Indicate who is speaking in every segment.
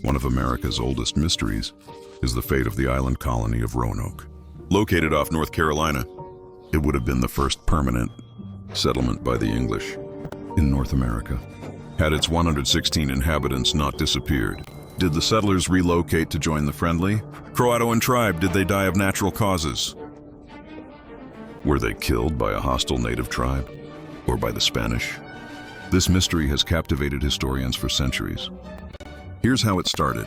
Speaker 1: One of America's oldest mysteries is the fate of the island colony of Roanoke. Located off North Carolina, it would have been the first permanent settlement by the English in North America. Had its 116 inhabitants not disappeared, did the settlers relocate to join the friendly CROATOAN tribe? Did they die of natural causes? Were they killed by a hostile native tribe or by the Spanish? This mystery has captivated historians for centuries. Here's how it started.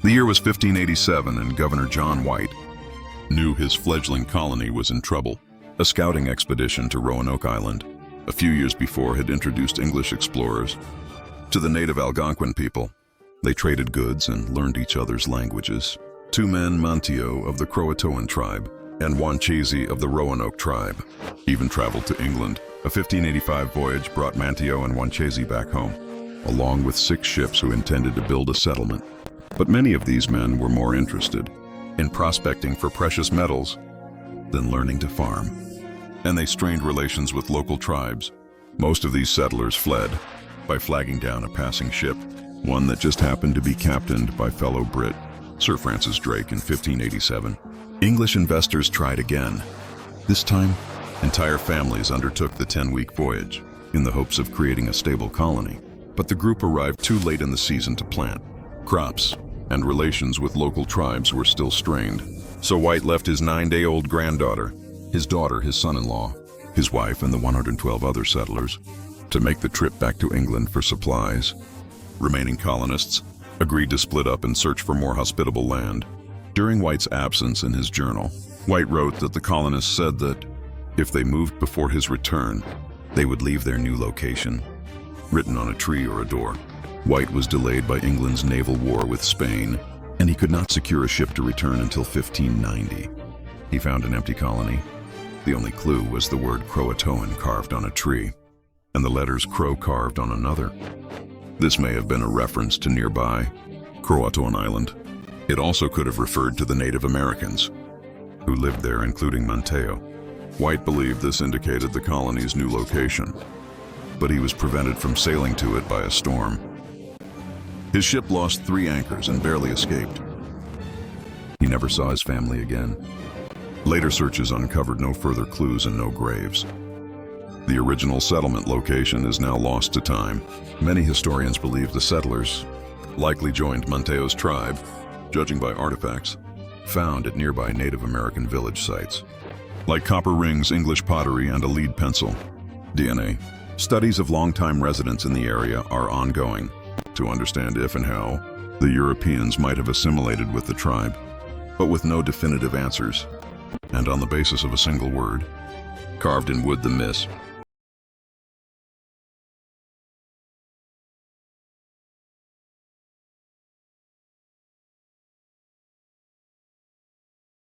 Speaker 1: The year was 1587, and Governor John White knew his fledgling colony was in trouble. A scouting expedition to Roanoke Island a few years before had introduced English explorers to the native Algonquin people. They traded goods and learned each other's languages. Two men, Manteo of the CROATOAN tribe and Wanchese of the Roanoke tribe, even traveled to England. A 1585 voyage brought Manteo and Wanchese back home, along with 6 ships who intended to build a settlement. But many of these men were more interested in prospecting for precious metals than learning to farm, and they strained relations with local tribes. Most of these settlers fled by flagging down a passing ship, one that just happened to be captained by fellow Brit Sir Francis Drake in 1587. English investors tried again. This time, entire families undertook the 10-week voyage in the hopes of creating a stable colony. But the group arrived too late in the season to plant crops, and relations with local tribes were still strained. So White left his 9-day-old granddaughter, his daughter, his son-in-law, his wife, and the 112 other settlers to make the trip back to England for supplies. Remaining colonists agreed to split up and search for more hospitable land. During White's absence in his journal, White wrote that the colonists said that if they moved before his return, they would leave their new location written on a tree or a door. White was delayed by England's naval war with Spain, and he could not secure a ship to return until 1590. He found an empty colony. The only clue was the word CROATOAN carved on a tree, and the letters Crow carved on another. This may have been a reference to nearby CROATOAN Island. It also could have referred to the Native Americans who lived there, including Manteo. White believed this indicated the colony's new location, but he was prevented from sailing to it by a storm. His ship lost 3 anchors and barely escaped. He never saw his family again. Later searches uncovered no further clues and no graves. The original settlement location is now lost to time. Many historians believe the settlers likely joined Manteo's tribe, judging by artifacts found at nearby Native American village sites, like copper rings, English pottery, and a lead pencil. DNA. Studies of longtime residents in the area are ongoing to understand if and how the Europeans might have assimilated with the tribe, but with no definitive answers, and on the basis of a single word, carved in wood, the